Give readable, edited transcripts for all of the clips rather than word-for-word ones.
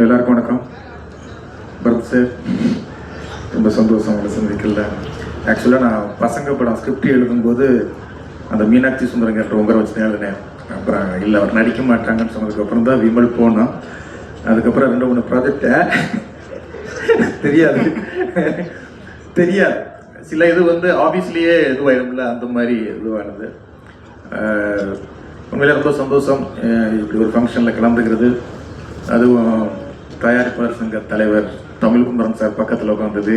எல்லாருக்கும் வணக்கம். பரத் சார், ரொம்ப சந்தோஷம் உங்களை சந்திக்கல. ஆக்சுவலாக நான் பசங்க படம் ஸ்கிரிப்ட் எழுதும்போது அந்த மீனாட்சி சுந்தரங்கிற உங்கரை வச்சு எழுதினேன். அப்புறம் இல்லை அவர் நடிக்க மாட்டாங்கன்னு சொன்னதுக்கப்புறம் தான் விமல் போனோம். அதுக்கப்புறம் 2-3 ப்ராஜெக்டை தெரியாது சில இது ஆஃபீஸ்லேயே இதுவாயிடும்ல, அந்த மாதிரி இதுவானது. உண்மையிலே ரொம்ப சந்தோஷம் இப்படி ஒரு ஃபங்க்ஷனில் கலந்துக்கிறது. அதுவும் தயாரிப்பாளர் சங்க தலைவர் தமிழ்குமரன் சார் பக்கத்தில் உட்காந்தது.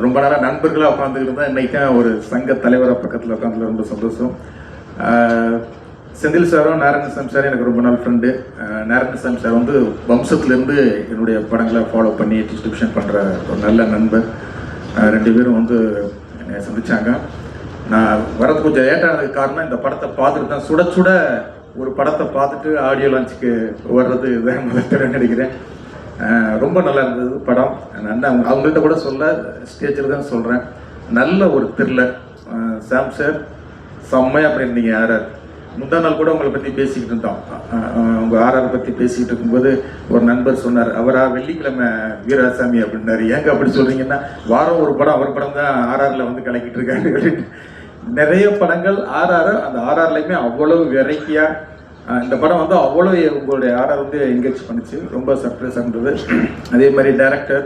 ரொம்ப நாளாக நண்பர்களாக உட்காந்துக்கிட்டு தான் இன்றைக்கி ஒரு சங்க தலைவராக பக்கத்தில் உட்காந்துல ரொம்ப சந்தோஷம். செந்தில் சாரும் நாராயணசாமி சார் எனக்கு ரொம்ப நாள் ஃப்ரெண்டு. நாராயணசாமி சார் வம்சத்துலேருந்து என்னுடைய படங்களை ஃபாலோ பண்ணி டிஸ்ட்ரிபியூஷன் பண்ணுற ஒரு நல்ல நண்பர். 2 பேரும் என்னை சந்தித்தாங்க. நான் வரது கொஞ்சம் லேட்டானதுக்கு காரணம் இந்த படத்தை பார்த்துட்டு தான் சுட சுட ஒரு படத்தை பார்த்துட்டு ஆடியோ லான்ச்சுக்கு வர்றது இதான் முதல் நினைக்கிறேன். ரொம்ப நல்லா இருந்தது படம். நான் அவங்கள்ட்ட கூட ஸ்டேஜில் தான் சொல்கிறேன். நல்ல ஒரு த்ரில்லர். சாம் சார் செம்மையாக பண்ணியிருந்தீங்க. ஆர்ஆர் முந்தா நாள் கூட உங்களை பற்றி பேசிக்கிட்டு இருந்தோம். உங்கள் ஆர்ஆர் பற்றி பேசிக்கிட்டு இருக்கும்போது ஒரு நண்பர் சொன்னார், அவரா வெள்ளிக்கிழமை வீராசாமி அப்படின்னாரு. ஏங்க அப்படி சொல்கிறீங்கன்னா, வாரம் ஒரு படம் அவர் படம் தான் ஆர்ஆரில் கலக்கிட்டு இருக்காரு அப்படின்னு. நிறைய படங்கள் ஆர்ஆர், அந்த ஆர்ஆர்லையுமே அவ்வளவு வெரைட்டியாக இந்த படம் அவ்வளோ உங்களுடைய ஆர்ஆர் என்கேஜ் பண்ணிச்சு. ரொம்ப சர்ப்ரைஸாக இருந்தது. அதே மாதிரி டைரக்டர்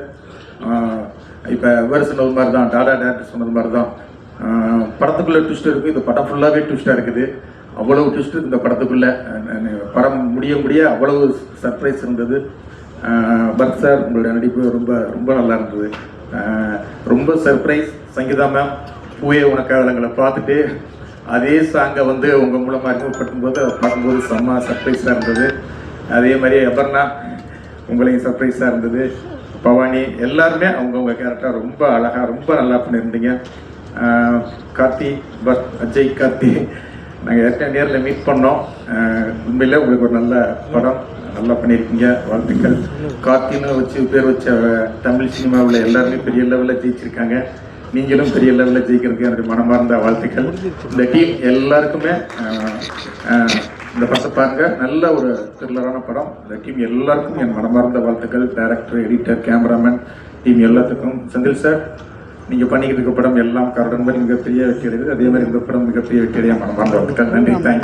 இப்போ வேறு சொன்னது மாதிரி தான், டாடா டேரக்டர் சொன்னது மாதிரி தான், படத்துக்குள்ளே ட்விஸ்ட் இருக்குது. இந்த படம் ஃபுல்லாகவே ட்விஸ்ட்டாக இருக்குது. அவ்வளவு ட்விஸ்ட் இந்த படத்துக்குள்ளே. படம் முடிய அவ்வளவு சர்ப்ரைஸ் இருந்தது. பரத் சார் உங்களுடைய நடிப்பு ரொம்ப ரொம்ப நல்லா இருந்தது. ரொம்ப சர்ப்ரைஸ். சங்கீதா மேம் பூவே உனக்காதங்களை பார்த்துட்டு அதே சாங்கை உங்கள் மூலமாக அறிமுகப்படுத்தும்போது பார்க்கும்போது செம்ம சர்ப்ரைஸாக இருந்தது. அதே மாதிரி அபர்ணா உங்களையும் சர்ப்ரைஸாக இருந்தது. பவானி எல்லாருமே அவங்கவுங்க கேரக்டராக ரொம்ப அழகாக ரொம்ப நல்லா பண்ணியிருந்தீங்க. கார்த்தி அஜய் கார்த்தி நாங்கள் ஏற்கனவே நேரில் மீட் பண்ணோம். உண்மையிலே உங்களுக்கு ஒரு நல்ல படம் நல்லா பண்ணியிருக்கீங்க. வாழ்த்துக்கள். கார்த்தின்னு பேர் வச்ச தமிழ் சினிமாவில் எல்லாருமே பெரிய லெவலில் ஜெயிச்சிருக்காங்க. நீங்களும் பெரிய லெவலில் ஜெயிக்கிறதுக்கு என்னுடைய மனமார்ந்த வாழ்த்துக்கள். இந்த டீம் எல்லாருக்குமே இந்த படத்தை பாருங்க. நல்ல ஒரு த்ரில்லரான படம். இந்த டீம் எல்லாருக்கும் என் மனமார்ந்த வாழ்த்துக்கள். டைரக்டர், எடிட்டர், கேமராமேன் டீம் எல்லாத்துக்கும். செந்தில் சார், நீங்கள் பண்ணிக்கிட்டு இருக்க படம் எல்லாம் கருடன் மாதிரி மிகப்பெரிய வெற்றி அடையுது. அதே மாதிரி இந்த படம் மிகப்பெரிய வெற்றி அடைய மனமார்ந்த வாழ்த்துக்கள். நன்றி. தேங்க்ஸ்.